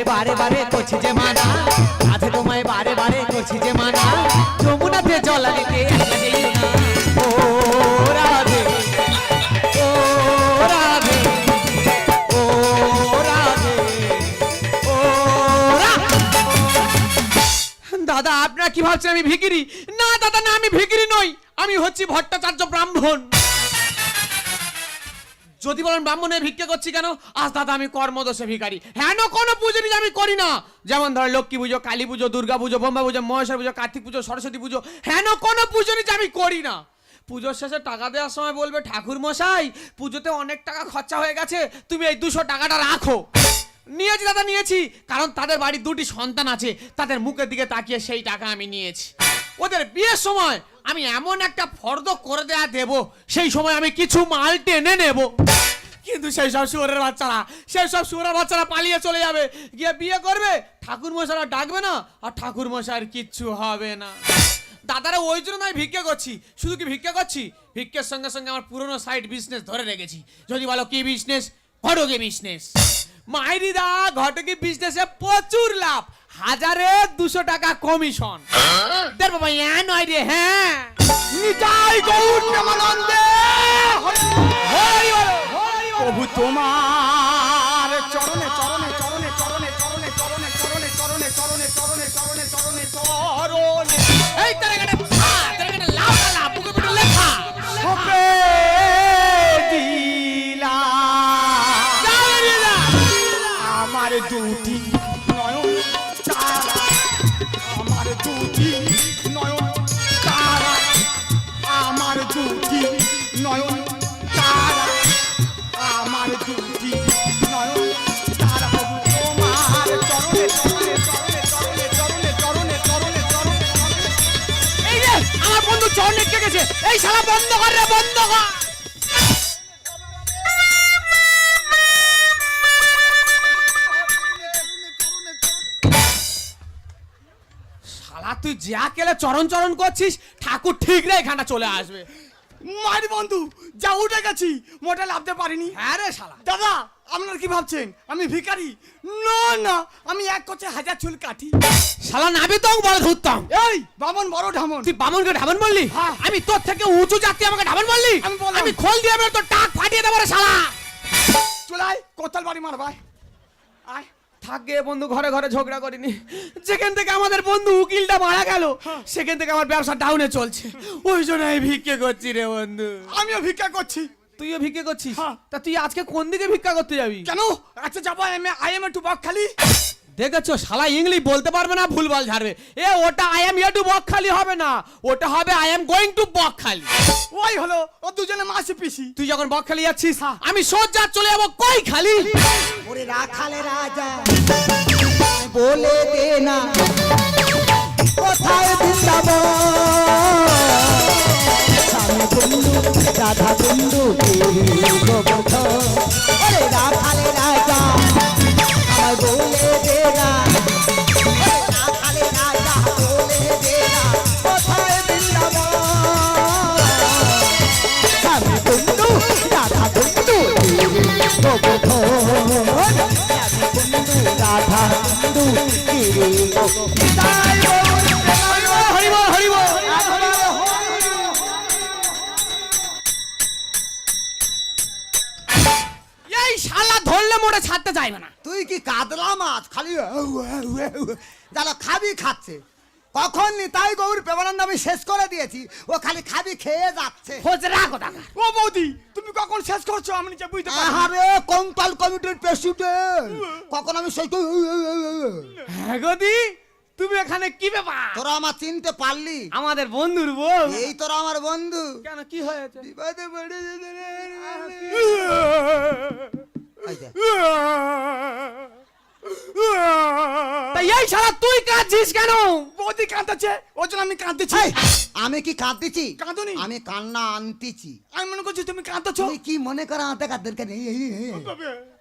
তোমায় বারে বারে করছি যে মানা, রাধে তোমায় বারে বারে করছি যে মানা, যমুনাতে জল আনিতে একলা যেও না। ও রাধে, ও রাধে, ও রাধে, ও দাদা আপনারা কি ভাবছেন আমি ভিখিরি? না দাদা না, আমি ভিখিরি নই, আমি হচ্ছি ভট্টাচার্য ব্রাহ্মণ। যদি বলেন ব্রাহ্মণে ভিক্ষা করছি কেন, আজ দাদা আমি কর্মদোষে ভিখারি। হ্যাঁ না, কোনো পুজো নিয়ে আমি করি না, যেমন ধরেন লক্ষ্মী পুজো, কালী পুজো, দুর্গা পুজো, ব্রহ্মা পুজো, মহেশ্বর পুজো, কার্তিক পুজো, সরস্বতী পুজো, হ্যাঁ না কোনো পুজো নিয়ে আমি করি না। পুজোর শেষে টাকা দেওয়ার সময় বলবে ঠাকুর মশাই পুজোতে অনেক টাকা খরচা হয়ে গেছে, তুমি এই 200 টাকাটা রাখো। নিয়েছি দাদা নিয়েছি, কারণ তাদের বাড়ির 2টি সন্তান আছে, তাদের মুখের দিকে তাকিয়ে সেই টাকা আমি নিয়েছি। ওদের বিয়ের সময় আমি এমন একটা ফর্দ করে দেয়া দেব, সেই সময় আমি কিছু মাল টেনে নেব। কিন্তু সেই সব শুয়োরের বাচ্চারা পালিয়ে চলে যাবে, গিয়ে বিয়ে করবে, ঠাকুর মশাইরা ডাকবে না, আর ঠাকুর মশাইয়ের কিচ্ছু হবে না। দাদারা ওই জন্য আমি ভিক্ষা করছি। শুধু কি ভিক্ষা করছি, ভিক্ষার সঙ্গে সঙ্গে আমার পুরনো সাইড বিজনেস ধরে রেখেছি। যদি বলো কি বিজনেস, ঘটকি বিজনেস। মাইরিদা ঘটকি বিজনেসে প্রচুর লাভ, 1200 টাকা কমিশন। দেখ বাবা নয় রে, হ্যাঁ নিতাই গৌর প্রেমানন্দে প্রভু তোমার চরণে চরণে চরণে চরণে চরণে চরণে চরণে চরণে চরণে চরণে চরণে চরণে চরণে এই তেরে লাভ লাভ বুকে বুকে লেখা সপে দিলা আমার দুটি নয়ন তারা, আমার দুটি নয়ন তারা, আমার দুটি নয়ন তারা, আমার দুটি নয়ন তারা প্রভু তোমার চরণে চরণে চরণে চরণে চরণে চরণে চরণে চরণে। এই রে আমার বন্ধু চরণ নিতে গেছে, এই শালা বন্ধ কর রে, বন্ধ কর। শালা তুই যা কেলে চরণ চরণ করছিস, ঠাকুর ঠিক রে এখানটা চলে আসবে। মারি বন্ধু যা উঠে গেছি, মোটা লাভতে পারিনি। হ্যাঁ রে শালা। দাদা আপনারা কি ভাবছেন আমি ভিখারি? না না, আমি এক কোচে 1000 চুল কাটি। শালা নাবি তো বড় ধরতাম। এই বামন বড় ঢামন। তুই বামনকে ঢাবন বললি? হ্যাঁ। আমি তোর থেকে উঁচু জাতি আমাকে ঢাবন বললি? আমি বললাম। আমি খোল দিয়ে আমি তোর টাক ফাটিয়ে দেবো রে শালা। চলাই কোতাল বাড়ি মার ভাই, আয়। থাকে বন্ধু, ঘরে ঘরে ঝগড়া করিনি। যেখান থেকে আমাদের বন্ধু উকিলটা মারা গেল, সেখান থেকে আমার ব্যবসা ডাউনে চলছে, ওই জন্য আমি ভিক্ষে করছি রে বন্ধু। আমিও ভিক্ষা করছি। তুইও ভিক্ষে করছিস? হ্যাঁ। তা তুই আজকে কোন দিকে ভিক্ষা করতে যাবি? কেন? আচ্ছা যাবো আই এম টু বকখালি। দেখেছো শালা ইংলিশ বলতে পারবে না, ভুলভাল ঝাড়বে। এ ওটা I am here two Bakkhali হবে না, ওটা হবে I am going to Bakkhali. ওই হলো ও দুজনে মাসি পিসি। তুই যখন বকখালি যাচ্ছিস, আমি সোজা চলে যাবো কই খালি। ওরে রাখালে রাজা বলে দে না কোথায় বৃন্দাবন, স্বামী বন্ধু রাধা বন্ধু ওরে রাখালে রাজা আমায় বলে দে না, রাখালে রাজা বলে দে না কোথায় বৃন্দাবন, স্বামী বন্ধু রাধা বন্ধু রাধা বন্ধু হরিবল হরিবল। এই শালা ধরলে মোড়ে ছাড়তে চাইবে না। তুই কি কাতলা মাছ খালি যারা খাবি খাচ্ছে, কখন নিতাই গৌর প্রেমানন্দ আমি শেষ করে দিয়েছি, ও খালি খাবি খেয়ে যাচ্ছে। খোঁজ রাখো টাকা। ও বৌদি তুমি কখন শেষ করছো আমি নিজে বুঝতে পারি। আরে কঙ্কাল কমিটির প্রেসিডেন্ট, কখন আমি সেই হ্যাঁ গদি, তুমি এখানে কি ব্যাপার? তোরা আমার চিনতে পারলি? আমাদের বন্ধুর বউ। এই তোরা আমার বন্ধু। কেন কি হয়েছে? বিপদে পড়ে যেতে রে। এই দেখ। তাই এই শালা তুই কাঁদছিস কেন? বৌদি কাঁদতেছে ওর জন্য আমি কাঁদতেছি। এই, আমি কি কাঁদতেছি? কাঁদুনি। আমি কান্না আনতেছি। আমি মনে করছি তুমি কাঁদতেছো। তুই কি মনে করা আনতে কাঁদতে নেই?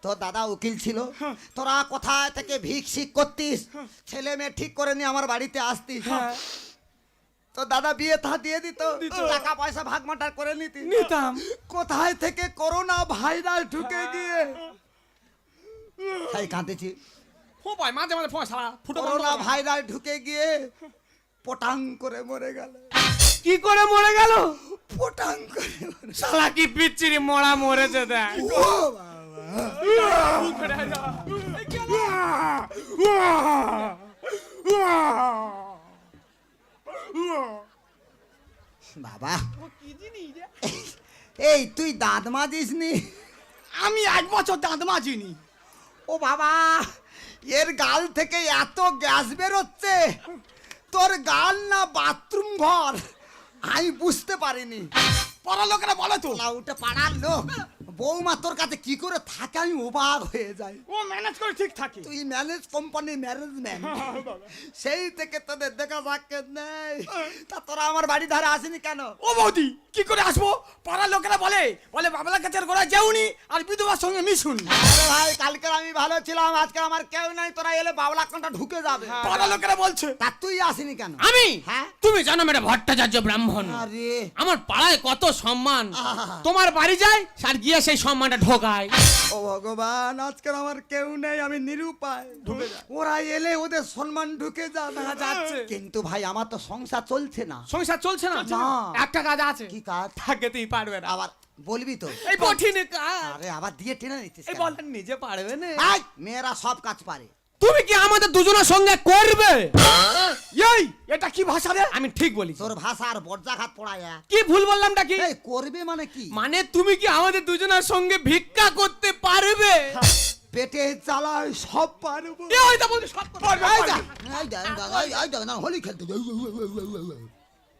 তোর দাদা উকিল ছিল, তোরা কোথায় থেকে ভিক্ষিক করতিস, ছেলে মেয়ে ঠিক করে নিয়ে আমার বাড়িতে আসতিস, তো দাদা বিয়ে থা দিয়ে দিত, টাকা পয়সা ভাগ মাটার করে নিতাম। কোথায় থেকে করোনা ভাইরাস ঢুকে গিয়ে তাই কাঁদতেছি। ফোঁপায় মাঝে মাঝে ফোঁ সারা ফুটো বন্ধ করোনা করে। ভাইরাস ঢুকে গিয়ে পটাং করে মরে গেল, কি করে মরে গেল? পটাং করে মরে শালা কি পিচ্চিরি মরা মরেছে দেখ। ও বাবা, বাবা এই তুই দাঁত মাজিস নি? আমি 1 বছর দাঁত মাজিনি। ও বাবা, এর গাল থেকে এত গ্যাস বেরোচ্ছে, তোর গাল না বাথরুম ঘর আমি বুঝতে পারিনি। পাড়ার লোকেরা বলে তো ওটা পাড়ার লোক, বৌমা তোর কাছে কি করে থাকে আমি অবাক হয়ে যাই। ও ম্যানেজ করে ঠিক থাকে। তুই ম্যানেজ কোম্পানি ম্যানেজমেন্ট, সেই থেকে তোদের দেখা সাক্ষাৎ নেই। তা তোরা আমার বাড়ি ধারে আসেনি কেন? ও বৌদি কি করে আসবো? পাড়ার লোকেরা বলে বাবলা কাছের গোড়ায় যেউনি আর বিধবার সঙ্গে মিশুন। আরে ভাই, কালকে আমি ভালো ছিলাম, আজকে আমার কেউ নাই, তোরা এলে বাবলা কানটা ঢুকে যাবে। পাড়ার লোকেরা বলছে। তা তুই আসেনি কেন? আমি? হ্যাঁ? তুমি জানো মেয়েটা ভট্টাচার্য ব্রাহ্মণ, আরে আমার পাড়ায় কত সম্মান। আহা। তোমার বাড়ি যায় আর গিয়ে সেই সম্মানটা ঢোকায়। ও ভগবান, আজকে আমার কেউ নেই, আমি নিরুপায়। ওরা এলে ওদের সম্মান ঢুকে যাবে। যাচ্ছে। কিন্তু ভাই আমার তো সংসার চলছে না। সংসার চলছে না? না। একটা কাজ আছে। কি কাজ? থাকে তুই পারবে না। আবার বলবি তো? এই কঠিন কাজ। আরে আবার দিয়ে টেনে নিচ্ছিস এই কেন? বলেন নিজে পারবে না। এই, মেয়েরা সব কাজ পারে। তুমি কি আমাদের দুজনের সঙ্গে করবে? এই এটা কি ভাষা রে? আমি ঠিক বলি। তোর ভাষা আর বর্জাঘাত পড়ায় এক। কি ভুল বললামটা কি? এই করবে মানে কি? মানে তুমি কি আমাদের দুজনের সঙ্গে ভিক্ষা করতে পারবে? পেটে চালায় সব পারবো। এ ওইটা বলতে সব পারবে। এই যা, এই দেখ, এই দেখ না, হোলি খেলতে যাই।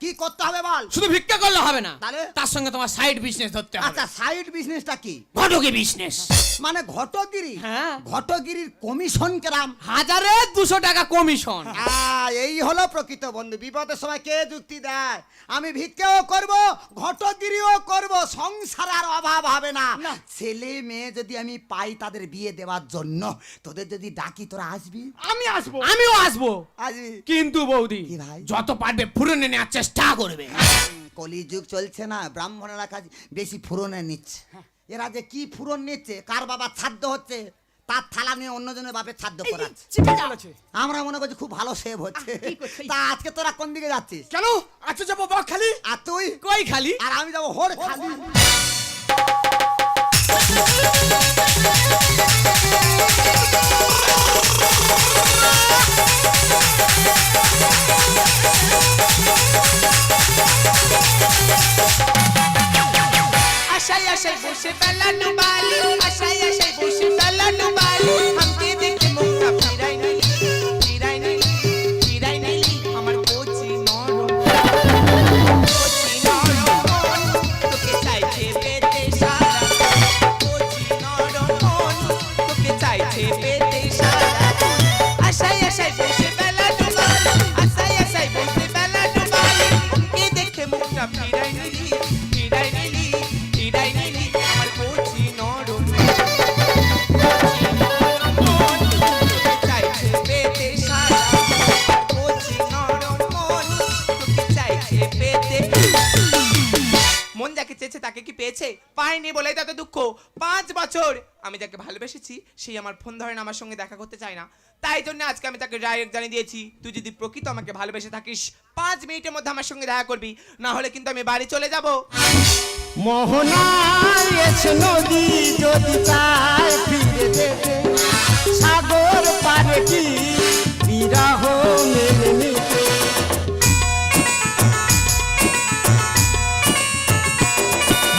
কি করতে হবে বল? শুধু ভিক্ষা করলে হবে না, তাহলে? তার সঙ্গে তোমার সাইড বিজনেস ধরতে হবে। আচ্ছা, সাইড বিজনেসটা কি? ঘটকি বিজনেস। মানে ঘটগিরি? হ্যাঁ। ঘটগিরির কমিশন কেরাম? 1200 টাকা কমিশন। এই হলো প্রকৃত বন্ধু। বিপদের সময় কে যুক্তি দেয়? আমি ভিক্ষাও করব, ঘটগিরিও করব, সংসার আর অভাব হবে না। ছেলে মেয়ে যদি আমি পাই তাদের বিয়ে দেওয়ার জন্য, তোদের যদি ডাকি তোরা আসবি? আমি আসবো। আমিও আসবো, আসবি? কিন্তু বৌদি কি ভাই? যত পারবে ফুরনে নেওয়ার চেষ্টা করবে। কলিযুগ চলছে না, ব্রাহ্মণেরা কাজ বেশি ফুরনে নিচ্ছে। এরা যে কি ফুরন নিচ্ছে, কার বাবা ছাদ্য হচ্ছে তার থালা নিয়ে অন্যজনের বাপের ছাদ্য করাচ্ছে। চিপে বলেছে। আমরা মনে করছি খুব ভালো সেভ হচ্ছে। তা আজকে তোরা কোন দিকে যাচ্ছিস? কেন আচ্ছা যাবো বকখালি? আর তুই? কই খালি? আর আমি যাবো হোর খালি। আশায় আশায় বসে বেলানো বালি, আশায় আশায় বসে বেলানো বালি, আমাকে দেখে মুখটা ফিরাই নিলি, ফিরাই নিলি, ফিরাই নিলি, আমার কচি নরম, কচি নরম মন, তোকে চাইছে পেতে সারা, কচি নরম মন, তোকে চাইছে পেতে সারা। আশায় আশায় বসে বেলানো বালি, আশায় আশায় বসে বেলানো বালি, আমাকে দেখে মুখটা ফিরাই নিলি, ফিরাই নিলি, ফিরাই নিলি, আমার কচি নরম, কচি নরম মন, তোকে চাইছে পেতে সারা, কচি নরম মন, তোকে চাইছে পেতে। মন যাকে চেয়েছে তাকে কি পেয়েছে? পায়নি বলেই তাতে দুঃখ। 5 বছর আমি যাকে ভালোবেসেছি সেই আমার ফোন ধরে না, আমার সঙ্গে দেখা করতে চায় না। তাই জন্য আজকে আমি তাকে ডাইরেক্ট জানিয়ে দিয়েছি, তুই যদি প্রকৃত আমাকে ভালোবেসে থাকিস 5 মিনিটের মধ্যে আমার সঙ্গে দেখা করবি, না হলে কিন্তু আমি বাড়ি চলে যাব। মোহনায় এসে নদী যদি চায় ফিরে যেতে, সাগর পারে কি বিরহ মেনে নিতে।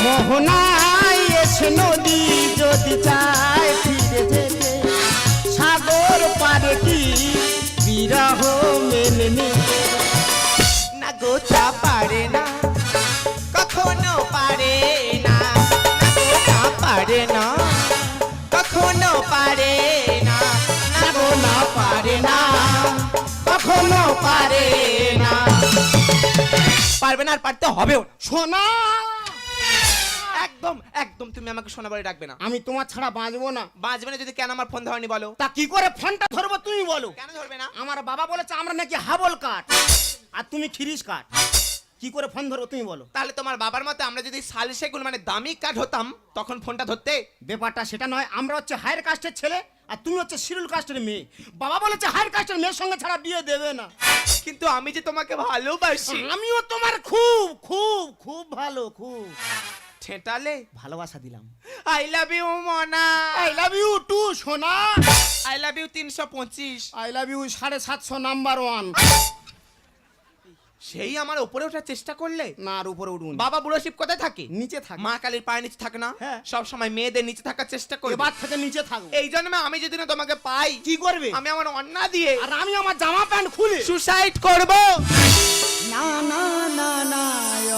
মোহনায় এসে নদী যদি চায় ফিরে যেতে, সাগর পারে কি বিরহ মেনে নিতে। না গোটা পারে না, কখনো পারে না, না গোটা পারে না, কখনো পারে না, না গোটা পারে না, কখনো পারে না। পারবে না আর পারতে হবেও না। সোনা, একদম একদম তুমি আমাকে সোনা বলে ডাকবে না। আমি তোমার ছাড়া বাঁচবো না। বাঁচবে না যদি কেন আমার ফোন ধরনি বলো? তা কি করে ফোনটা ধরবো তুমি বলো? কেন ধরবে না? আমার বাবা বলেছে আমরা নাকি হাবল কাঠ আর তুমি খিরিস কাঠ, কি করে ফোন ধরবো তুমি বলো? তাহলে তোমার বাবার মতে আমরা যদি সালসেগুন মানে দামি কাঠ হতাম তখন ফোনটা ধরতে? ব্যাপারটা সেটা নয়, আমরা হচ্ছে হায়ার কাস্টের ছেলে আর তুমি হচ্ছে শিডিউল কাস্টের মেয়ে। বাবা বলেছে হায়ার কাস্টের মেয়ের সঙ্গে ছাড়া বিয়ে দেবে না। কিন্তু আমি যে তোমাকে ভালোবাসি। আমিও তোমার খুব খুব খুব ভালো, খুব ঠেটালে ভালোবাসা দিলাম। আই লাভ ইউ মনা। আই লাভ ইউ টু সোনা। I love you 325। I love you 750 number 1। সেই আমার উপরে ওঠার চেষ্টা করলে। না আর উপরে উঠুন। বাবা বুড়ো শিব কোথায় থাকে? নিচে থাকে। মা কালীর পায়ের নিচে থাকে না? হ্যাঁ। সব সময় মেয়েদের নিচে থাকার চেষ্টা করে। এবার থেকে নিচে থাকো। এই জন্মে আমি যদি না তোমাকে পাই, কি করবে? আমি আমার অন্না দিয়ে আর আমি আমার জামা প্যান্ট খুলে সুসাইড করব। না না না না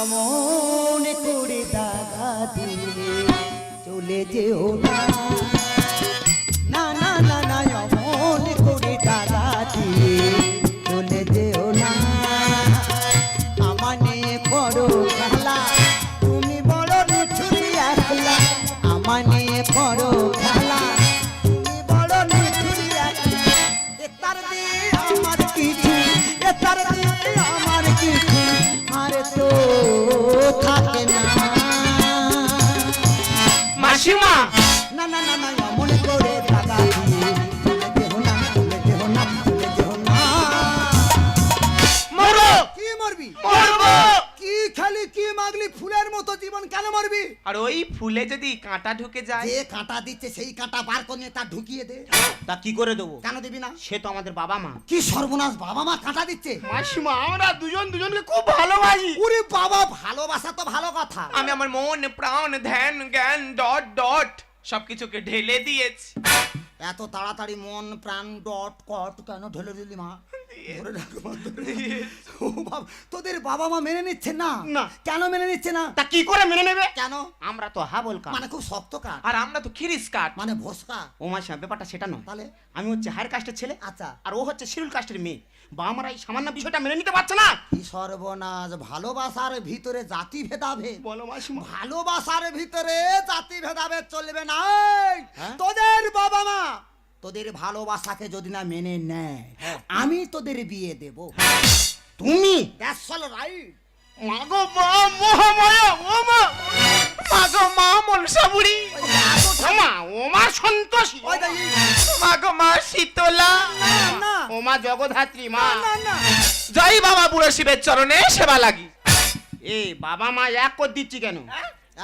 অমন করে দাগা দিয়ে চলে যেও না। না না না না অমন করে দাগা দিয়ে চলে যেও না। আমানে বড় খেলা তুমি বড় নিঠুরি একলা। আমানে বড় খেলা তুমি বড় নিঠুরি একলা। এতার দিয়ে আমার কিছু, এতার দিয়ে আমার কিছু আর তো থাকে না। মাসিমা না না না না মনে করে দাদা দিয়ে চলে যেও না, চলে যেও না, চলে যেও না। মরো। কি মরবি? মরবো। কি খালি কি মাগলি ফুলের মতো জীবন কেন মরবি? আর ওই ফুলে যদি কাঁটা ঢুকে যায়? যে কাঁটা দিচ্ছে সেই কাঁটা বার করে নিয়ে তা ঢুকিয়ে দে। তা কি করে দেবো? কেন দিবি না? সে তো আমাদের বাবা মা। কি সর্বনাশ, বাবা মা কাঁটা দিচ্ছে। মাসিমা আমরা দুজন দুজনকে খুব ভালোবাসি। ওরে বাবা, ভালোবাসা তো ভালো কথা। আমি আমার মন প্রাণ ধ্যান জ্ঞান ডট ডট সবকিছুকে ঢেলে দিয়েছি। এত তাড়াতাড়ি মন প্রাণ ডট কট কেন ঢেলে দিলি মা? ধরে রাখো মা, ধরে রাখো। ও বাবা, তোদের বাবা মা মেনে নিচ্ছে না? না। কেন মেনে নিচ্ছে না? তা কি করে মেনে নেবে? কেন? আমরা তো হাবল কাট। মানে খুব শক্ত কাঠ, আর আমরা তো খিরিস কাট। মানে ভোসকা। ও মাসিমা ব্যাপারটা সেটা নয়। তাহলে আমি হচ্ছে হায়ার কাস্টের ছেলে, আচ্ছা, আর ও হচ্ছে শিডিউল কাস্টের মেয়ে। বাবা মারা এই সামান্য বিষয়টা মেনে নিতে পারছে না। কি সর্বনাশ, ভালোবাসার ভিতরে জাতি ভেদাভেদ। বলো মাসিমা। ভালোবাসার ভিতরে জাতি ভেদাভেদ চলবে না। হ্যাঁ? তোদের বাবা মা তোদের ভালোবাসাকে যদি না মেনে নেয়, আমি তোদের বিয়ে দেব। তুমি দ্যাটস অল রাইট। মাগো মা মহামায়া, ও মা মাগো মা মনসা বুড়ি, ও মা, ও মা সন্তোষী, ওই দেখি। মাগো মা শীতলা, না ও মা জগদ্ধাত্রী মা। না না, জয় বাবা বুড়ো শিবের চরণে সেবা লাগি। এ বাবা মা এক করে দিচ্ছি কেন?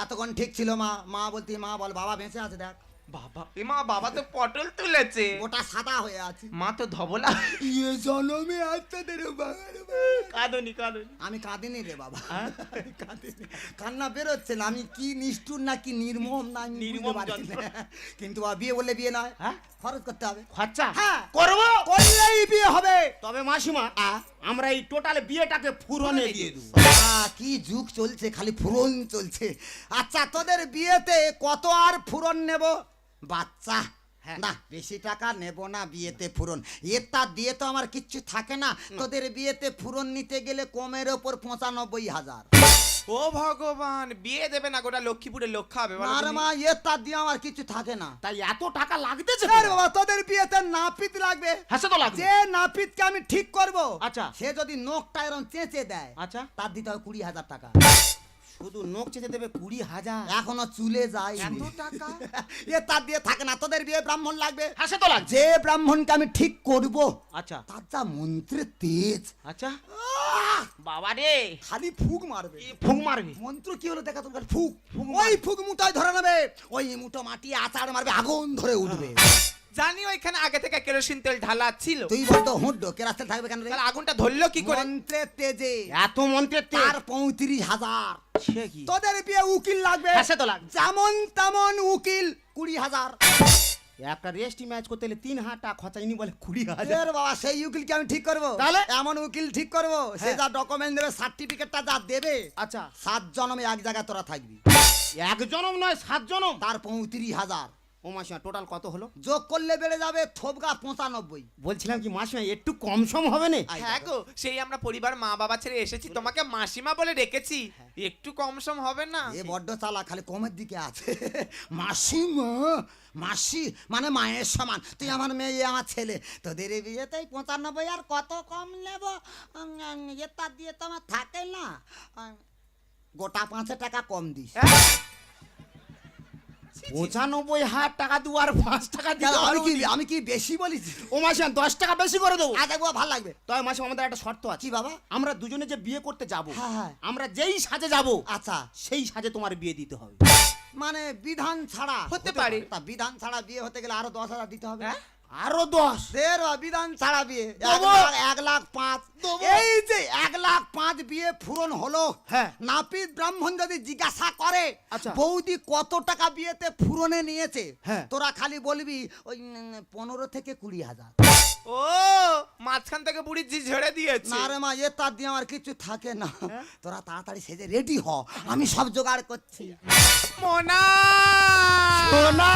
এতক্ষণ ঠিক ছিল মা। মা বলতি মা বল বাবা বেঁচে আছে দেখ। বাবা এ মা, বাবা তো পটল তুলেছে, ওটা সাদা হয়ে আছে। মা তো ধবলা। ইয়ে জনমে আত্মাদের বাবার। কাঁদনি কাঁদনি। আমি কাঁদিনি রে বাবা, কাঁদিনি। কান্না বেরোচ্ছে না। আমি কি নিষ্ঠুর না কি নির্মম না আমি বুঝতে নির্মম পারছি না। যন্ত্রণা। কিন্তু বিয়ে বললে বিয়ে নয়, হ্যাঁ? খরচ করতে হবে। খরচা হ্যাঁ করবো, করলেই বিয়ে হবে। তবে মাসিমা আমরা এই টোটাল বিয়েটাকে ফুরনে দিয়ে দেবো। কি যুগ চলছে, খালি ফুরন চলছে। আচ্ছা, তোদের বিয়েতে কত আর ফুরন নেব? বাচ্চা না, বেশি টাকা নেব না বিয়েতে ফুরন। এটা দিয়ে তো আমার কিচ্ছু থাকে না। তোদের বিয়েতে ফুরন নিতে গেলে কমের ওপর 95,000। ও ভগবান, বিয়ে দেবে না গোটা লক্ষ্মীপুরে লক্ষ্য হবে বলো আর তুমি? মা এটা দিয়ে আমার কিছু থাকে না। তাই এত টাকা লাগতেছে? আরে বাবা, তোদের বিয়েতে নাপিত লাগবে। হ্যাঁ সে তো লাগবে। যে নাপিতকে আমি ঠিক করব, আচ্ছা। সে যদি নখটা এরকম চেঁচে দেয়, আচ্ছা। তার দিতে হবে 20,000 টাকা। শুধু নখ চেঁচে দেবে 20,000? এখনো চুলে যায় এত টাকা? এ তার দিয়ে থাকে না। তোদের বিয়ে ব্রাহ্মণ লাগবে। হ্যাঁ সে তো লাগছে। যে ব্রাহ্মণকে আমি ঠিক করব, আচ্ছা তার যা মন্ত্রের তেজ, আচ্ছা। আহ! বাবা রে, খালি ফুক মারবে। ফুক মারবে? মন্ত্র কি হলো দেখা তোমার? ফুক। ওই ফুক মুঠায় ধরে নেবে, ওই মুঠো মাটি আচার মারবে, আগুন ধরে উঠবে। জানি ওইখানে আগে থেকে কেরোসিন তেল ঢালা ছিল, তুই বলতো হুড্ডো কেরাস্তে থাকবে কেন রে? তাহলে আগুনটা ধরলো কি করে? মন্ত্রের তেজে। এত মন্ত্রের তেল? তার 35,000। সে কি? তোদের বিয়ে উকিল লাগবে। হ্যাঁ সে তো লাগবে। যেমন তেমন উকিল 20,000। একটা রেস্টি ম্যাচ করতে হলে 3,000 টাকা খরচা, ইনি বলে 20,000। এর বাবা, সেই উকিলকে আমি ঠিক করব। তাহলে? এমন উকিল ঠিক করব, সে হ্যাঁ। যা ডকুমেন্ট দেবে, সার্টিফিকেটটা যা দেবে, আচ্ছা 7 জনমে এক জায়গায় তোরা থাকবি। এক জনম নয় 7 জনম? তার 35,000 ও মাসিমা টোটাল কত হলো? যোগ করলে বেড়ে যাবে থোবগা 95। বলছিলাম কি মাসিমা একটু কম সম হবে না? আই হ্যাঁ গো, সেই আমরা পরিবার মা বাবা ছেড়ে এসেছি, তোমাকে মাসিমা বলে রেখেছি, একটু কম সম হবে না? এ বড্ড চালা, খালি কমের দিকে আছে। মাসিমা, মাসি মানে মায়ের সমান। তুই আমার মেয়ে, এ আমার ছেলে। তোদের এই বিয়েতেই 95, আর কত কম নেব? এ তার দিয়ে তো আমার থাকে না। গোটা 5 টাকা কম দিস। 95,000 টাকা দেবো আর 5 টাকা কেন, দিতে আমি কি বেশি বলেছি? ও মাসি 10 টাকা বেশি করে দেবো। আচ্ছা বাবা, ভালো লাগবে। তবে মাসি আমাদের একটা শর্ত আছে। কি বাবা? আমরা দুজনে যে বিয়ে করতে যাব, হ্যাঁ, হ্যাঁ। আমরা যেই সাজে যাব আচ্ছা, সেই সাজে তোমার বিয়ে দিতে হবে। মানে বিধান ছাড়া হতে পারে। তা বিধান ছাড়া বিয়ে হতে গেলে আরো 10,000 দিতে হবে। হ্যাঁ? আরো 10 বিধান ছাড়া বিয়ে দেবো। 1,05,000। দেবো। এই যে 1,05,000 বিয়ে পূরণ হলো, হ্যাঁ। নাপিত ব্রাহ্মণ যদি জিজ্ঞাসা করে আচ্ছা। বৌদি কত টাকা বিয়েতে ফুরনে নিয়েছে, হ্যাঁ। তোরা খালি বলবি ওই 15 থেকে 20,000। ও মাঝখান থেকে বুড়ি জি ঝেড়ে দিয়েছে। না রে মা, এ তার দিয়ে আমার কিছু থাকে না। তোরা তাড়াতাড়ি সেজে রেডি হ, আমি সব জোগাড় করছি। মোনা সোনা।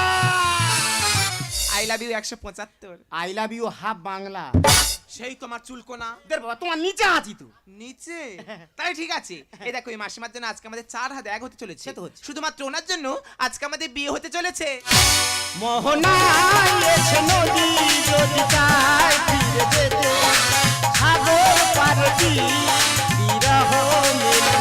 I love you 175। I love you half Bangla. সেই তোমার চুলকোনা দের বাবা তোমার নিচে আছি তো। নিচে। তাই ঠিক আছে, এই দেখো এই মাসিমার জন্য আজকে আমাদের 4 হাত এক হতে চলেছে। সে তো হচ্ছে। শুধুমাত্র ওনার জন্য আজকে আমাদের বিয়ে হতে চলেছে। মোহনা এসে নদী যদি চায় ফিরে যেতে, সাগর পারে কি বিরহ মেলে।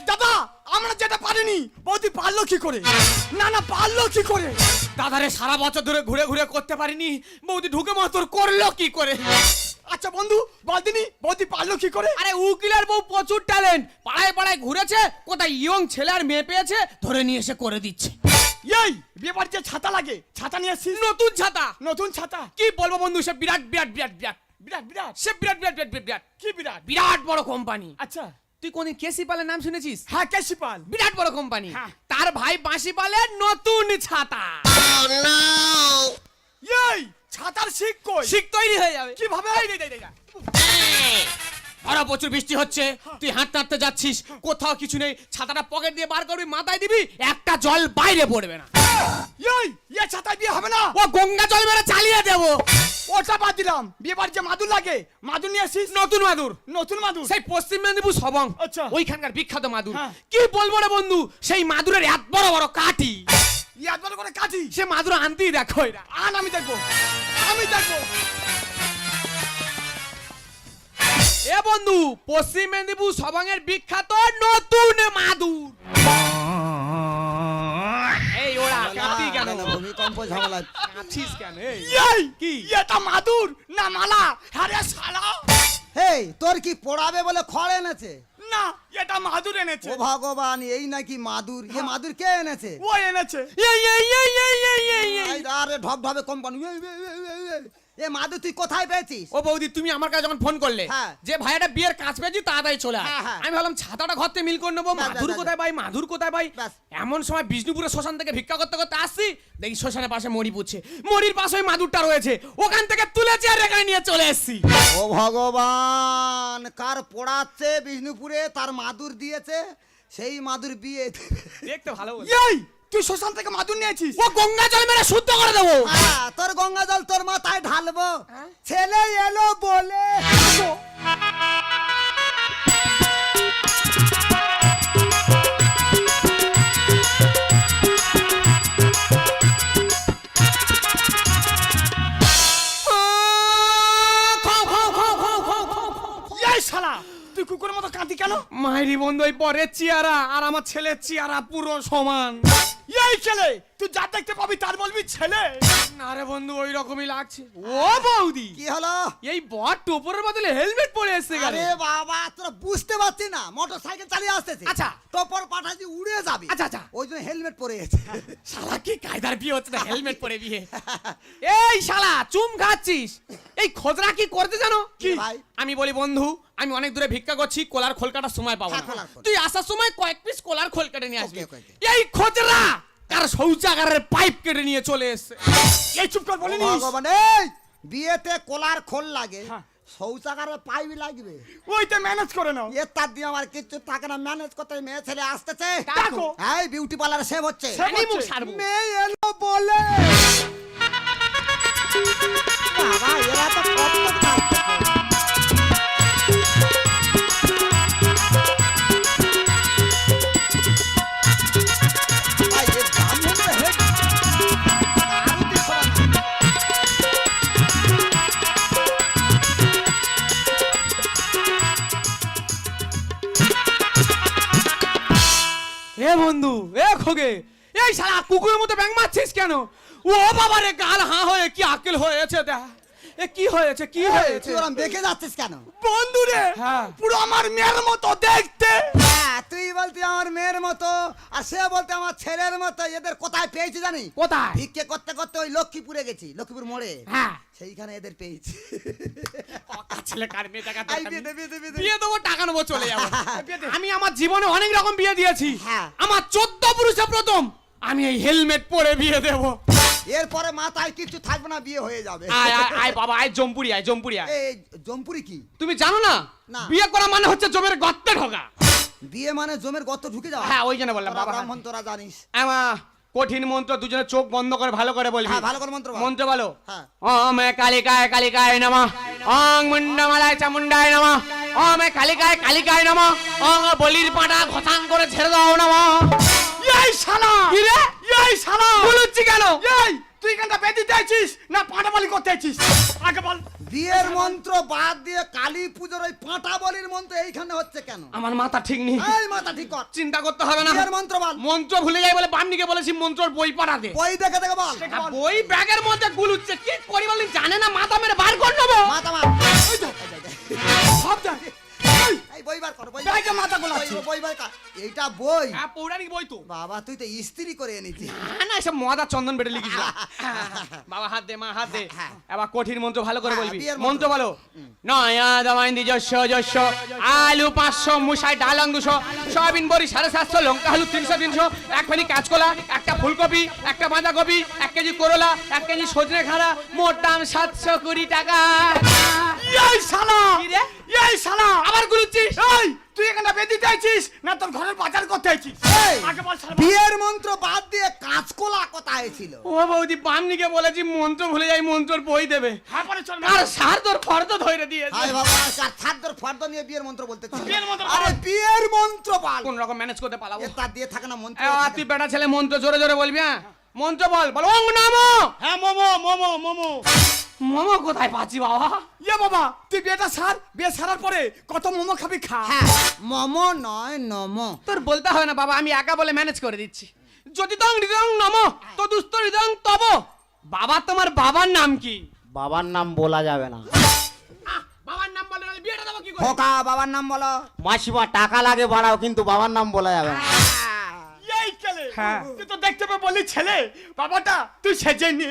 দাদা আমরা যেটা পারিনি বৌদি পারলো কি করে? না না পারলো কি করে? দাদারে সারা বছর ধরে ঘুরে ঘুরে করতে পারিনি, বৌদি ঢুকে মাতর করলো কি করে? আচ্ছা বন্ধু বলদিনি বৌদি পারলো কি করে? আরে উকিলের বউ প্রচুর ট্যালেন্ট, পাড়ায় পাড়ায় ঘুরেছে, কোথায় ইয়ং ছেলে আর মেয়ে পেয়েছে, ধরে নিয়ে এসে করে দিচ্ছে। এই বিয়ে বাড়িতে ছাতা লাগে, ছাতা নিয়ে আসিস। নতুন ছাতা। নতুন ছাতা কি বলবো বন্ধু, সে বিরাট বিরাট বিরাট বিরাট বিরাট বিরাট। সে বিরাট বিরাট বিরাট বিরাট কি বিরাট? বিরাট বড় কোম্পানি। আচ্ছা তুই কোনদিন কেসি পালের নাম শুনেছিস? হ্যাঁ কেসি পাল। বিরাট বড় কোম্পানি। হ্যাঁ। তার ভাই বাঁশি পালের নতুন ছাতা। এই ছাতার শিক কই? শিক তৈরি হয়ে যাবে। কিভাবে? আরো প্রচুর বৃষ্টি হচ্ছে, তুই হাঁটতে হাঁটতে যাচ্ছিস, কোথাও কিছু নেই, ছাতাটা পকেট দিয়ে বার করবি, মাথায় দিবি, একটা জল বাইরে পড়বে না। এই এ ছাতা বিয়ে হবে না। ও গঙ্গা জল মেরে চালিয়ে দেবো। ওটা বাদ দিলাম, বিয়ে বাড়িতে মাদুর লাগে, মাদুর নিয়ে আসিস। নতুন মাদুর, নতুন মাদুর। সেই পশ্চিম মেদিনীপুর সবং, আচ্ছা। ওইখানকার বিখ্যাত মাদুর। হ্যাঁ। কি বলবো রে বন্ধু, সেই মাদুরের এত বড় বড় কাঠি, ইয়াদ বড় করে কাটি। সে মাদুর আনতেই দেখো এরা। আন আমি দেখবো, আমি দেখবো। এ বন্ধু, পশ্চিম মেদিনীপুর সবংয়ের বিখ্যাত নতুন মাদুর। এই ওরা কাঁদতি কেন? ভূমিকম্প ঝামেলা। কাঁদছিস কেন? এই এই কি? এটা মাদুর না মালা? আরে শালা হেই, তোর কি পড়াবে বলে খড় এনেছে? না, এটা মাদুর এনেছে। ও ভগবান, এই নাকি মাদুর? এ মাদুর কে এনেছে? ও এনেছে। এই এই এই এই এই এই এই। এই আরে ঢপ ঢপে কোম্পানি। এ মাদুর তুই কোথায় পেয়েছিস? ও বৌদি, তুমি আমার কাছে যখন ফোন করলে হ্যাঁ। যে ভাইয়াটা বিয়ের কাজ পেয়েছি তাড়াতাড়ি চলে আয়, হ্যাঁ, হ্যাঁ। আমি ভাবলাম ছাতাটা ঘর থেকে মিল করে নেবো, ব্যাস, মাদুর ব্যাস, কোথায় ভাই, মাদুর কোথায় ভাই। ব্যাস। এমন সময় বিষ্ণুপুরের শ্মশান থেকে ভিক্ষা করতে করতে আসছি, দেখি শ্মশানের পাশে মরি পুচ্ছে, মরির পাশে ওই মাদুরটা রয়েছে, ওখান থেকে তুলেছি আর এখানে নিয়ে চলে এসেছি। ও ভগবান, কার পড়াচ্ছে বিষ্ণুপুরে, তার মাদুর দিয়েছে, সেই মাদুর বিয়ে। দেখতে ভালো বলে। এই তুই শ্মশান থেকে মাদুর নিয়েছিস? ও গঙ্গা জল মেরে শুদ্ধ করে দেবো। তোর গঙ্গা জল তোর মাথায় ঢালবো। ছেলে এলো বলে। এই শালা তুই কুকুরের মতো কাঁদি কেন? মাইরি বন্ধু, ওই পরের চেয়ারা আর আমার ছেলের চেয়ারা পুরো সমান। এই ছেলে তুই যা দেখতে পাবি তার বলবি ছেলে। না রে বন্ধু, ওই রকমই লাগছে। ও বৌদি, কি হলো? এই বট টোপরের বদলে হেলমেট পরে এসে গেল। আরে বাবা, তোরা বুঝতে পারছিস না, মোটর সাইকেল চালিয়ে আসতেছে। আচ্ছা। টপর পাঠাচ্ছি উড়ে যাবে। আচ্ছা, আচ্ছা। ওই জন্য হেলমেট পরে গেছে। শালা কি কায়দার বিয়ে হচ্ছে না, হেলমেট পরে বিয়ে। এই শালা চুম খাচ্ছিস, এই খোঁজরা কি করতে জানো? কি ভাই? আমি বলি বন্ধু, আমি অনেক দূরে ভিক্ষা করছি, কোলার খোল কাটার সময় পাবো হ্যাঁ, না, কোলার খোল। তুই আসার সময় কয়েক পিস কোলার খোল কেটে নিয়ে আসবি। ওকে, ওকে। এই খোঁজরা কার শৌচাগারের পাইপ কেটে নিয়ে চলে এসছে। এই চুপ কর ও বলিনি। ভগবান, এই বিয়েতে কোলার খোল লাগে, হ্যাঁ। শৌচাগারে পাইপ লাগবে। ওইটা ম্যানেজ করে নাও। এর তার দিয়ে আমার কিছু থাকে না, ম্যানেজ করতে মেয়ে ছেলে আসতেছে। ডাকো। এই বিউটি পার্লারে সেভ হচ্ছে। আমি মুখ সারবো। মেয়ে এলো বলে। বাবা, এরা তো কত কাজ করছে। এ বন্ধু এ খোগে এই শালা কুকুরের মতো ব্যাং মারছিস কেন? ও বাবা রে গাল হাঁ হয়ে কি আকেল হয়েছে দেখ। এ কি হয়েছে কি হয়েছে? তুই ওরম দেখে যাচ্ছিস কেন? বন্ধু রে, হ্যাঁ। পুরো আমার মেয়ের মতো দেখতে। হ্যাঁ, তুই বলতি আমার মেয়ের মতো আর সে বলতে আমার ছেলের মতো। এদের কোথায় পেয়েছি জানি? কোথায়? ভিক্ষে করতে করতে ওই লক্ষ্মীপুরে গেছি, লক্ষ্মীপুর মোড়ে। হ্যাঁ। সেইখানে এদের পেয়েছি। ছেলে কার বিয়ে দেখা আই বিয়ে দে, বিয়ে দে, বিয়ে দে। বিয়ে দেবো টাকা নেবো চলে যাবো। বিয়ে দে। আমি আমার জীবনে অনেক রকম বিয়ে দিয়েছি। হ্যাঁ। আমার 14 পুরুষে প্রথম আমি এই হেলমেট পরে বিয়ে দেবো। এরপরে মাথায় কিছু থাকবে না, বিয়ে হয়ে যাবে। আয় আয় আয় বাবা আয় জম্পুরি আয় জম্পুরি আয়। এই জম্পুরি কি? তুমি জানো না না। বিয়ে করা মানে হচ্ছে জমের গর্তে ঢোকা। বিয়ে মানে জমের গর্ত ঢুকে যাওয়া? হ্যাঁ ওই জন্য বললাম তোরা বাবা। ব্রাহ্মণ, তোরা জানিস। আমার কঠিন মন্ত্র দুজনে চোখ বন্ধ করে ভালো করে বলবি। হ্যাঁ, ভালো করে মন্ত্র বল। মন্ত্র বলো। হ্যাঁ। ওম কালিকায় কালিকায় নমঃ, ওম মুন্ডমালায় চামুন্ডায় নমঃ, ওম কালিকায় কালিকায় নমঃ, ওম বলির পাটা ঘষাং করে ছেড়ে দাও নমঃ। এই শালা, কি রে? এই শালা বলুচ্ছি কেন? এই তুই এখানটা বেঁধে চাইছিস না পাটাবালি করতে চাইছিস? আগে বল। বিয়ের মন্ত্র বাদ দিয়ে কালী পুজোর ওই পাঁটা বলির মন্ত্র এইখানে হচ্ছে কেন? আমার মাথা ঠিক নেই। এই মাথা ঠিক কর। চিন্তা করতে হবে না। বিয়ের মন্ত্র বল। মন্ত্র ভুলে যাই বলে বামনিকে বলেছি মন্ত্রর বই পাঠাতে। বই দেখে দেখে বল। আর বই ব্যাগের মধ্যে গুলুচ্ছে কি করি বলি জানে না, মাথা মেরে বার করে নেবো। মাথা মার। এই তো, সব দেখ। এই, এই বই বার কর, বই ব্যাগে মাথা গোলাচ্ছিস। বই বার কর। এইটা বই? হ্যাঁ পৌরাণিক বই তো। বাবা তুই তো ইস্ত্রি করে এনেছিস। না না এসব মদা চন্দন বেটে লিখেছিল। বাবা হাত দে মা হাত দে। এবার কঠিন মন্ত্র ভালো করে হ্যাঁ, বলবি। বিয়ের মন্ত্র বলো। নয়া দামাইন্দি যশ যশ, আলু 500, মুসাই ডাল 200, সয়াবিন বড়ি 750, লঙ্কা হলুদ 300 300, এক ফেনি কাঁচকলা, একটা ফুলকপি, একটা বাঁধাকপি, 1 কেজি করলা, 1 কেজি সজনে খাড়া, মোট দাম 720 টাকা। এই শালা, কি রে? এই শালা আবার গুলুচ্ছিস? এই তুই এখানটা বেঁধে চাইছিস না তোর ঘরের বাজার করতে চাইছিস? এই, আগে বল শালা। বিয়ের মন্ত্র বাদ দিয়ে কাঁচকলা কোথায় ছিল? ও বৌদি বামনিকে বলেছি মন্ত্র ভুলে যাই মন্ত্রর বই দেবে। হ্যাঁ পরে চল। আর সার তোর ফর্দ ধরে দিয়েছে। আরে বাবা, কার ছাদর ফর্দ নিয়ে বিয়ের মন্ত্র বলতেছিস? বিয়ের মন্ত্র বল। আরে বিয়ের মন্ত্র বল। কোন রকম ম্যানেজ করতে পালাবো। এ তার দিয়ে থাকে না মন্ত্র। তুই বেটা ছেলে মন্ত্র জোরে জোরে বলবি। হ্যাঁ মন্ত্র বল বল ওং নমো। হ্যাঁ মোমো মোমো মোমো। মোমো কোথায় পাচ্ছি বাবা? ইয়ে বাবা তুই বিয়েটা সার, বিয়ে সারার পরে কত মোমো খাবি খা। হ্যাঁ, মমো নয় নমো। তোর বলতে হয় না বাবা, আমি একা বলে ম্যানেজ করে দিচ্ছি। যদি তং হৃদয়ং নমো তো দুস্থ হৃদয়ং তব। বাবা তোমার বাবার নাম কি? বাবার নাম বলা যাবে না। বাবার নাম বলে নাহলে বিয়েটা দেবো কি করে? খোকা, বাবার নাম বলো। মাসিমা টাকা লাগে বাড়াও, কিন্তু বাবার নাম বলা যাবে না। এই কেলে তুই তো দেখতে পেয়ে বলি ছেলে বাবাটা তুই সেজে নি।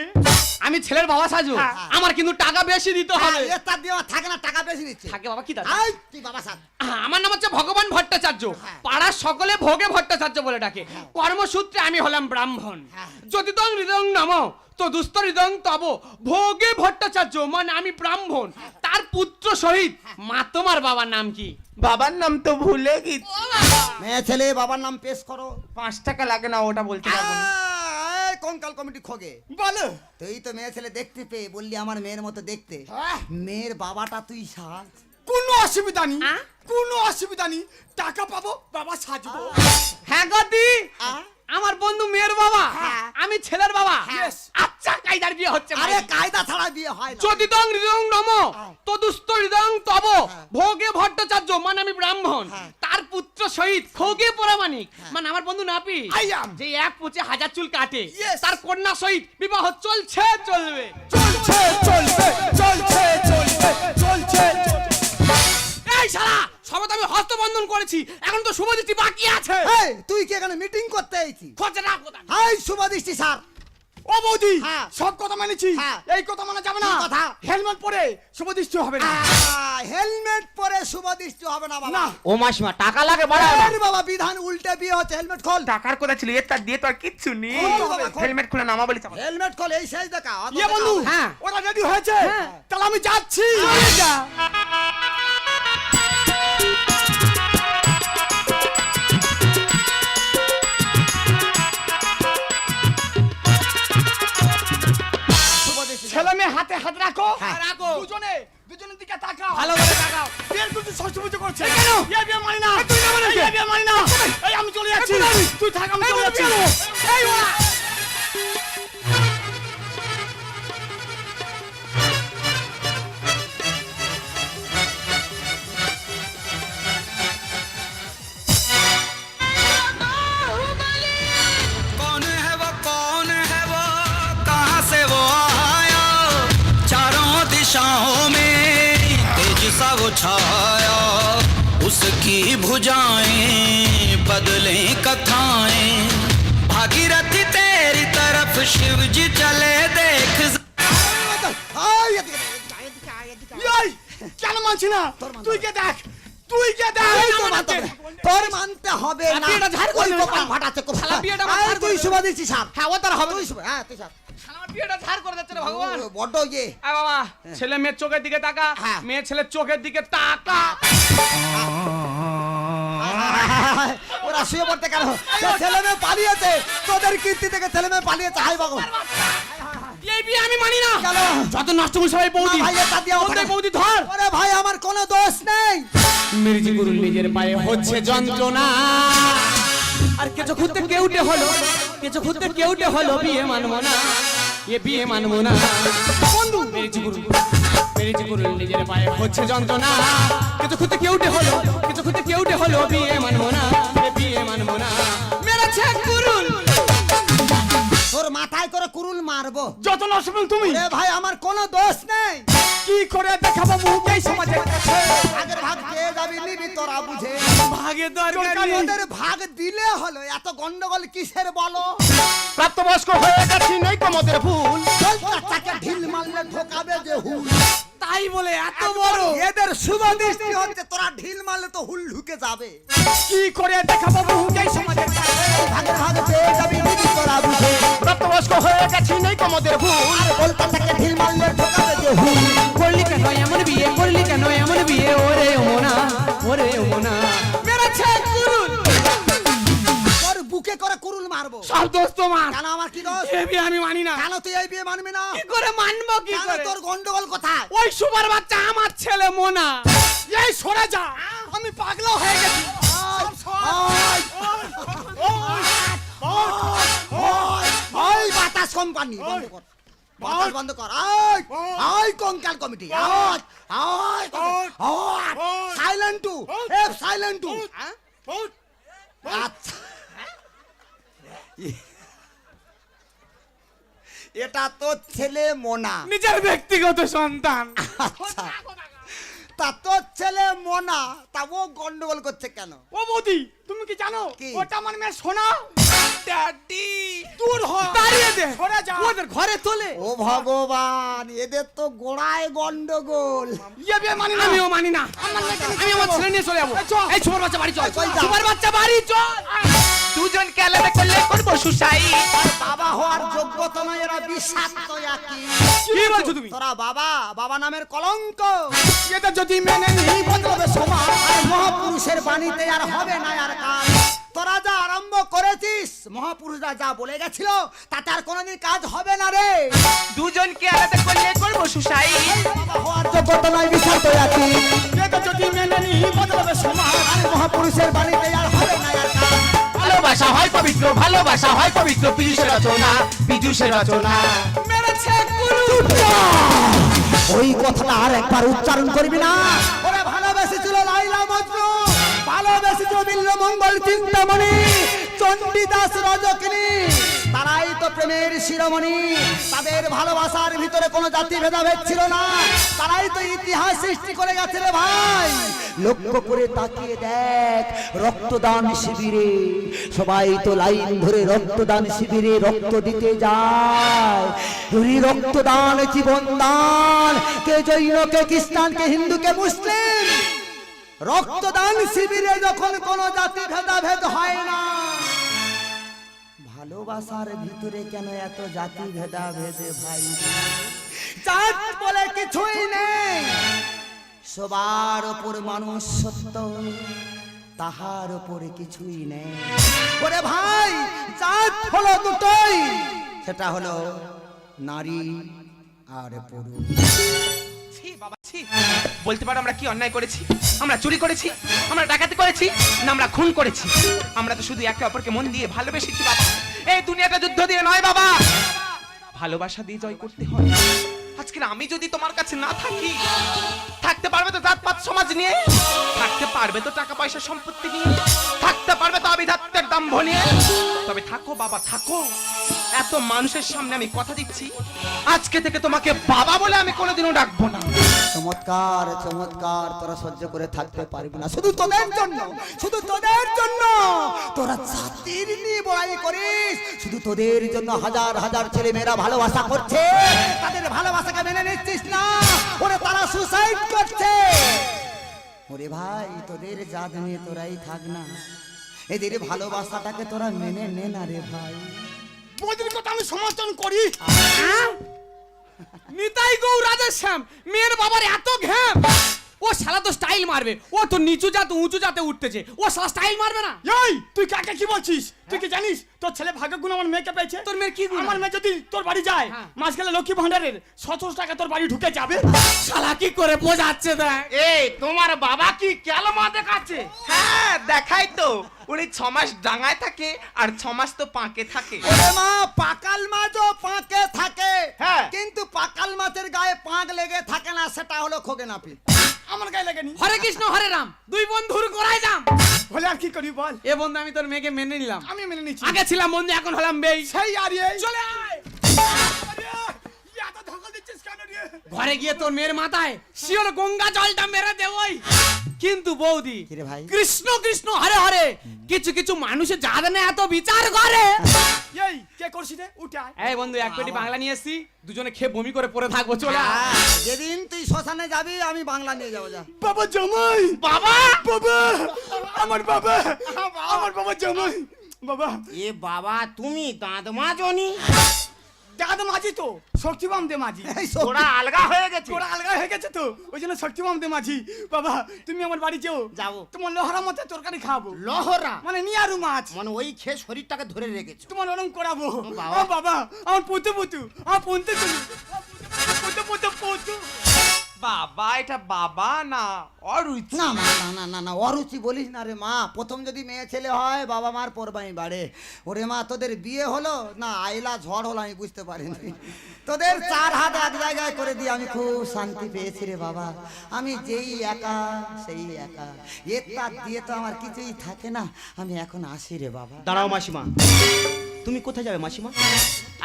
আমি ছেলের বাবা সাজু, আমার কিন্তু টাকা বেশি দিতে হবে। এ তার দিয়ে আমার থাকে না, টাকা বেশি দিচ্ছে। থাকে বাবা কি দাদা? এই, তুই বাবা সাথ। আমার নাম হচ্ছে ভগবান ভট্টাচার্য। পাড়ার সকলে ভোগে ভট্টাচার্য বলে ডাকে। কর্মসূত্রে আমি হলাম ব্রাহ্মণ। যদি তং হৃদয়ং নমঃ তো দুস্থ হৃদয়ং তব। ভোগে ভট্টাচার্য মানে আমি ব্রাহ্মণ, তার পুত্র সহিত। মা তোমার বাবার নাম কি? বাবার নাম তো ভুলে গেছি। মেয়ে ছেলে বাবার নাম পেশ করো। 5 টাকা লাগে না, ওটা বলতে পারবো না। এই কঙ্কাল কমিটি খোগে, বলো। তুই তো মেয়ে ছেলে দেখতে পেয়ে বললি আমার মেয়ের মতো দেখতে। হ্যাঁ। মেয়ের বাবাটা তুই সাজ। কোনো অসুবিধা নেই, আ? কোনো অসুবিধা নেই। টাকা পাবো বাবা সাজবো। হ্যাঁ গদি, আ? আমার বন্ধু মেয়ের বাবা, হ্যাঁ। আমি ছেলের বাবা। Yes. আচ্ছা কায়দার বিয়ে হচ্ছে। আরে কায়দা ছাড়া বিয়ে হয় না। যদি তং হৃদয়ং নমঃ হ্যাঁ। তো দুস্থ হৃদয়ং তব। হ্যাঁ। ভোগে ভট্টাচার্য মানে আমি ব্রাহ্মণ, হ্যাঁ। তার পুত্র সহিত খোগে পরামানিক মানে আমার বন্ধু নাপি। I am. যে 1 পোচে 1000 চুল কাটে, Yes. তার কন্যা সহিত বিবাহ চলছে চলবে। চলছে চলবে চলছে চলবে চলছে। এই শালা সবে তো আমি হস্তবন্ধন করেছি, এখন তো শুভদৃষ্টি বাকি আছে। এই, তুই কি এখানে মিটিং করতে আইছি? খরচা না কোথায়? এই শুভদৃষ্টি স্যার। ও বৌদি হ্যাঁ। সব কথা মেনেছি, হ্যাঁ। এই কথা মানা যাবে না। কি কথা? হেলমেট পরে শুভদৃষ্টি হবে না। হেলমেট পরে শুভদৃষ্টি হবে না বাবা। না। ও মাসিমা টাকা লাগে বাড়াও না। আরে বাবা, বিধান উল্টে বিয়ে হচ্ছে। হেলমেট খোল। টাকার কথা ছিল, এর তার দিয়ে তো আর কিচ্ছু নেই। খোল বাবা, খোল। হেলমেট খুলে নামা বলি। হেলমেট খোল, এই শেষ দেখা। অত ইয়ে দেখা বন্ধু হবে না। হ্যাঁ। ওরা রেডি হয়েছে, তাহলে আমি যাচ্ছি। শুভদৃষ্টি স্যার। ছেলে মেয়ে হাতে হাত রাখো। হ্যাঁ। রাখো। দুজনের দিকে তাকাও। ভালো করে তাকাও। বিয়ের কিন্তু ষষ্ঠ পুজো করছে। কেন? এই বিয়ে মানি না। তুই না মানে এই বিয়ে মানি না। এই আমি চলে যাচ্ছি। তুই থাক, আমি চলে যাচ্ছি। এই ওরা वो छाया उसकी भुजाएं बदले कथाएं भागीरथी तेरी तरफ शिव जी चले देख এই, এদিকে, এদিকে, এদিকে, এদিকে। এই, কেন মানছি না তুই কে দেখ এই তো মানতে হবে। তোর মানতে হবে না বিয়েটা ঝাড় করে ওই দেবে, কপাল ফাটাচ্ছে খুব। শালা বিয়েটা আমার এই, ঝাড় তুই করে শুভ দিচ্ছিস সাপ। হ্যাঁ ও তার হবে তুই শুভ, হ্যাঁ তুই সাপ। আমার বিয়েটা ঝাড় করে যাচ্ছে রে ভগবান। ও, বড্ড ইয়ে। আয় বাবা ছেলে মেয়ের চোখের দিকে তাকা, হ্যাঁ। মেয়ে ছেলের চোখের দিকে তাকা। ওরা শুয়ে পড়তে কেন? সে ছেলে মেয়ে পালিয়েছে, তোদের কীর্তি থেকে ছেলে মেয়ে পালিয়েছে। হাই ভগবান। এই বিয়ে আমি মানি না। কেন? যত নষ্ট করে সবাই বৌদি। না ভাই, এটা দিয়ে ওখানে- বৌদি, বৌদি ধর। ওরে ভাই, আমার কোনো দোষ নেই। মির্জি গুরুল নিজের পায়ে হচ্ছে যন্ত্রণা। আর কিছু খুঁজতে কেউটে হলো, কিছু খুঁজতে কেউটে হলো, বিয়ে মানবো না, এ বিয়ে মানবো না। বন্ধু মির্জি গুরুল নিজের পায়ে হচ্ছে যন্ত্রণা। কিছু খুঁজতে কেউটে হলো, কিছু খুঁজতে কেউটে হলো, বিয়ে মানবো না, এ বিয়ে মানবো না। মেরেছে গুরুল। তোর মাথায় করে কুরুল মারবো। যত নষ্ট তুমি ওরে ভাই, আমার কোনো দোষ নেই। কি করে দেখাবো মুখে সমাজের কাছে আগের ভাগ পেয়ে যাবি, নিবি তোরা বুঝে। ভাগে দরকার ওদের ভাগ দিলে হলো, এত গন্ডগোল কিসের বলো? প্রাপ্তবয়স্ক হয়ে গেছি নেই কমদের ভুল বাচ্চাকে ঢিল মারলে ঢোকাবে যে হুল। তাই বলে এত বড় এদের শুভ দৃষ্টি হচ্ছে, তোরা ঢিল মারলে তো হুল ঢুকে যাবে। কি করে দেখাবো মুখে সমাজের কাছে ভাগে ভাগে পেয়ে যাবি, নিবি তোরা বুঝে। প্রাপ্তবয়স্ক হয়ে গেছি নেই কমদের ভুল আর কলকাতাকে ঢিল মারলে ঢোকাবে যে হুল। করলি কেন এমন বিয়ে, করলি কেন এমন বিয়ে, ওরে ওমনা, ওরে ওমনা। মেরেছে গুরুল। তোর বুকে করে কুরুল মারবো। সব দোষ তোমার। কেন, আমার কি দোষ? এ বিয়ে আমি মানি না। কেন তুই এই বিয়ে মানবি না? কি করে মানবো, কি কেন, করে? তোর গন্ডগোল কোথায়? ওই সুবার বাচ্চা আমার ছেলে মোনা। এই সরে যা আমি পাগলা হয়ে গেছি ওই বাতাস কোম্পানি বন্ধ কর, বাতাস বন্ধ কর। ওই কঙ্কাল committee, silent two, silent two. আচ্ছা, এটা তোর ছেলে মোনা। নিজের ব্যক্তিগত সন্তান। আচ্ছা, তা তোর ছেলে মোনা, তা ও গন্ডগোল করছে কেন? ও বৌদি তুমি কি জানো কি? ওটা আমার মেয়ে সোনা ড্যাডি দূর হ দাঁড়িয়ে দে, সরে যা ওদের ঘরে তোলে। ও ভগবান, এদের তো গোড়ায় গন্ডগোল। ইয়ে বিয়ে মানি না আমিও মানি না। আমি আমার ছেলে নিয়ে চলে যাবো। এই সুবার বাচ্চা বাড়ি চল, সুবার বাচ্চা বাড়ি চল। দুজনকে আলাদা করলে করবো সুসাই। বাবা হওয়ার যোগ্যতা নয়, এরা বিষাক্ত একই। কি বলছো তুমি? তোরা বাবা, বাবা নামের কলঙ্ক। এটা যদি মেনে নিই বদলাবে সমাজ আর মহাপুরুষের বাণীতে আর হবে না আর কাজ। তোরা যা আরম্ভ করেছিস, মহাপুরুষরা যা বলে গেছিল, তাতে আর কোনোদিন কাজ হবে না রে। দুজনকে আলাদা করলে করবো সুসাই। বাবা হওয়ার যোগ্যতা নয়, বিষাক্ত একই। এটা যদি মেনে নিই বদলাবে সমাজ আর মহাপুরুষের বাণীতে আর হবে না আর কাজ। ভালোবাসা হয় পবিত্র, ভালোবাসা হয় পবিত্র, পীযুষের রচনা, পীযুষের রচনা। মেরেছে গুরুল। ওই কথাটা আর একবার উচ্চারণ করবি না। ওরা ভালোবেসেছিল লাইলা মজনু, ভালোবেসেছিল বিল্লমঙ্গল চিন্তামণি, চণ্ডীদাস রজকিনী। তারাই তো প্রেমের শিরোমণি। তাদের ভালোবাসার ভিতরে কোনো জাতি ভেদাভেদ ছিল না। তারাই তো ইতিহাস সৃষ্টি করে গেছে রে ভাই। লক্ষ্য করে তাকিয়ে দেখ, রক্তদান শিবিরে সবাই তো লাইন ধরে রক্তদান শিবিরে রক্ত দিতে যায়। এই রক্তদান জীবন দান, কে জৈন, কে খ্রিস্টান, কে হিন্দু, কে মুসলিম। রক্তদান শিবিরে যখন কোনো জাতি ভেদাভেদ হয় না, ভালোবাসার ভিতরে কেন এত জাতি ভেদাভেদে ভাই? জাত বলে কিছুই নেই, সবার ওপর মানুষ সত্য, তাহার উপরে কিছুই নেই। ওরে ভাই, জাত হলো দুটোই, সেটা হলো নারী আর পুরুষ। ছি বাবা ছি, বলতে পারো আমরা কি অন্যায় করেছি? আমরা চুরি করেছি, আমরা ডাকাতি করেছি, না আমরা খুন করেছি? আমরা তো শুধু একে অপরকে মন দিয়ে ভালোবেসেছি বাবা। এই দুনিয়াটা যুদ্ধ দিয়ে নয় বাবা, ভালোবাসা দিয়ে জয় করতে হয়। আজকে আমি যদি তোমার কাছে না থাকি, থাকতে পারবে তো জাতপাত সমাজ নিয়ে, থাকতে পারবে তো টাকা পয়সা সম্পত্তি নিয়ে, থাকতে পারবে তো আভিজাত্যের দম্ভ নিয়ে, তো তবে থাকো বাবা থাকো, এত মানুষের সামনে আমি কথা দিচ্ছি, আজকে থেকে তোমাকে বাবা বলে আমি কোনোদিনও ডাকবো না। চমৎকার চমৎকার, তোরা সহ্য করে থাকতে পারবি না, শুধু তোদের জন্য, শুধু তোদের জন্য তোরা জাতির নিয়ে বড়াই করিস, শুধু তোদের জন্য হাজার হাজার ছেলে মেয়েরা ভালোবাসা করছে, তাদের ভালোবাসাকে মেনে নিচ্ছিস না, ওরে তারা সুসাইড করছে। ওরে ভাই, তোদের জাত নিয়ে তোরাই থাক না, এদের ভালোবাসাটাকে তোরা মেনে নে না রে ভাই। বৌদির কথা আমি সমর্থন করি। নিতাই গৌ রাজের শ্যাম, মেয়ের বাবার এত ঘ্যাম, ও শালা তো স্টাইল মারবে, ও তো নিচু জাতে উঁচু জাতে উঠতেছে, ও শালা স্টাইল মারবে না। এই তুই কাকে কি বলছিস? তুই কি জানিস তোর ছেলে ভাগ্য গুণ আমার মেয়েকে পেয়েছে? তোর মেয়ের কি গুণ? আমার মেয়ে যদি তোর বাড়ি যায়, হ্যাঁ। মাস গেলে লক্ষ্মী ভান্ডারের 700 টাকা তোর বাড়ি ঢুকে যাবে। শালা কি করে বোঝাচ্ছে দেখ। এই তোমার বাবা কি ক্যালমা দেখাচ্ছে? হ্যাঁ দেখাই তো, উনি 6 মাস ডাঙায় থাকে আর 6 মাস তো পাঁকে থাকে। ওরে মা, পাকাল মাছও পাঁকে থাকে, হ্যাঁ। কিন্তু পাকাল মাছের গায়ে পাঁক লেগে থাকে না, সেটা হলো খোগেনাপি। আমার গায়ে লাগেনি। হরে কৃষ্ণ হরে রাম, দুই বন্ধুর গোড়ায় যাম। বলে আর কি করি বল? এ বন্ধু আমি তোর মেয়েকে মেনে নিলাম, আমি মেনে নিচ্ছি। আগে ছিলাম বন্ধু এখন হলাম বেই। সেই আর এই চলে আয়। আরে, এত ধকল দিচ্ছিস কেন রে? ঘরে গিয়ে তোর মেয়ের মাথায় শিওর গঙ্গা জলটা মেরে দে ওই। কিন্তু বৌদি, কিরে ভাই? কৃষ্ণ কৃষ্ণ হরে হরে, কিছু কিছু মানুষের জানে না এত বিচার করে। এই কে করছিস রে? উঠে আয়। এই বন্ধু, এক পেটি বাংলা নিয়ে এসছি, দুজনে খেয়ে বমি করে পড়ে থাকবো, চলে আয়। যেদিন তুই শ্মশানে যাবি আমি বাংলা নিয়ে যাবো, যা। বাবা জামাই, বাবা বাবা, আমার বাবা, আমার বাবা জামাই, বাবা। এ বাবা, তুমি দাঁত মাজনি? দাদা মাঝি তো শক্তিবাম দে মাঝি। এই সব- ওরা আলগা হয়ে গেছে। ওরা আলগা হয়ে গেছে তো, ওই জন্য শক্তিবাম দে মাঝি। বাবা তুমি আমার বাড়ি যেও, যাবো। তোমার লোহারা মতো তরকারি খাবো, লহরা মানে নিয়ারু মাছ, মানে ওই খেয়ে শরীরটাকে ধরে রেখেছো। তোমার ওরম করাবো। বাবা। ও বাবা, আমার পুতু পুতু, আমার পুতু পুতু, পুতু পুতু পুতু। বাবা এটা বাবা না অরুচি। না না না না না না, অরুচি বলিস না রে মা, প্রথম যদি মেয়ে ছেলে হয় বাবা মার পরবাই বাড়ে। ওরে মা, তোদের বিয়ে হলো না আইলা ঝড় হলো আমি বুঝতে পারিনি, তোদের 4 হাত এক জায়গায় করে দিয়ে আমি খুব শান্তি পেয়েছি রে বাবা। আমি যেই একা সেই একা, এর তার দিয়ে তো আমার কিছুই থাকে না, আমি এখন আসি রে বাবা। দাঁড়াও মাসিমা, তুমি কোথায় যাবে মাসিমা?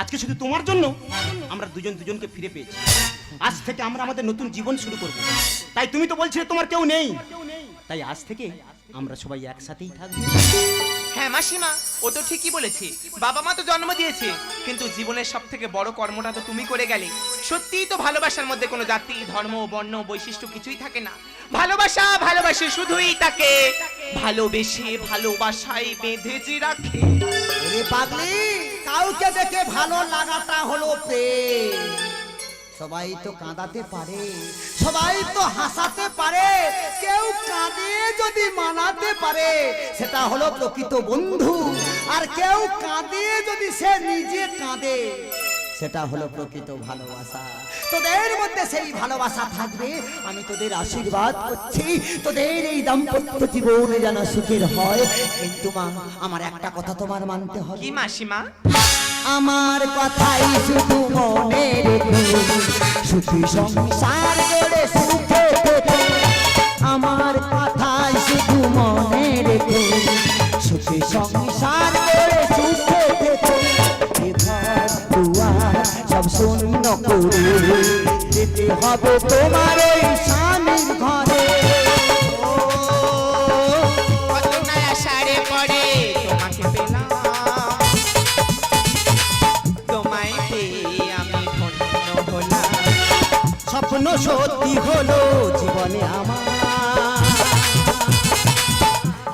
আজকে শুধু তোমার জন্য আমরা দুজন দুজনকে ফিরে পেয়েছি। আজ থেকে আমরা আমাদের নতুন জীবন শুরু করব। তাই তুমি তো বলছিলে তোমার কেউ নেই, তাই আজ থেকে আমরা সবাই একসাথেই থাকবো। হ্যাঁ মাসিমা, ও তো ঠিকই বলেছে, বাবা মা তো জন্ম দিয়েছে, কিন্তু জীবনের সব থেকে বড় কর্মটা তো তুমি করে গেলে। সত্যিই তো ভালোবাসার মধ্যে কোনো জাতি ধর্ম বর্ণ বৈশিষ্ট্য কিছুই থাকে না। ভালোবাসা ভালোবাসে শুধুই তাকে, ভালোবেসে ভালোবাসায় বেঁধে যে রাখে। ওরে পাগলি, কাউকে দেখে ভালো লাগাটা হলো প্রেম। সবাই তো কাঁদাতে পারে, সবাই তো হাসাতে পারে, কেউ কাঁদে যদি মানাতে পারে সেটা হলো প্রকৃত বন্ধু, আর কেউ কাঁদে যদি সে নিজে কাঁদে সেটা হলো প্রকৃত ভালোবাসা। তোদের মধ্যে সেই ভালোবাসা থাকবে, আমি তোদের আশীর্বাদ করছি, তোদের এই দাম্পত্য জীবন যেন সুখের হয়। কিন্তু মা, আমার একটা কথা তোমার মানতে হবে। কি মাসিমা? আমার কথাই শুধু মনে রেখো, সুখী সংসার গড়ে সুখে থেকো। আমার কথাই শুধু মনে রেখো, সুখী সংসার গড়ে সুখে থেকো। এ ঘর দুয়ার সব শূন্য করে যেতে হবে তোমার ওই স্বামীর ঘরে। কত না আষাঢ়ে পড়ে তোমাকে পেলাম, তোমায় পেয়ে আমি ধন্য হলাম। স্বপ্ন সত্যি হলো জীবনে আমার,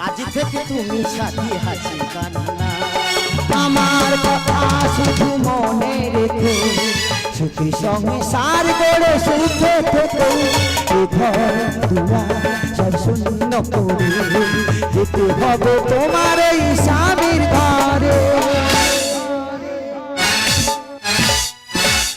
আজ থেকে তুমি সাথী হাসি কান্না। আমার কথা শুধু মনে রেখো, সুখী সংসার গড়ে সুখে থেকো। এ ঘর দুয়ার সব শূন্য করে যেতে হবে তোমার এই স্বামীর ঘর।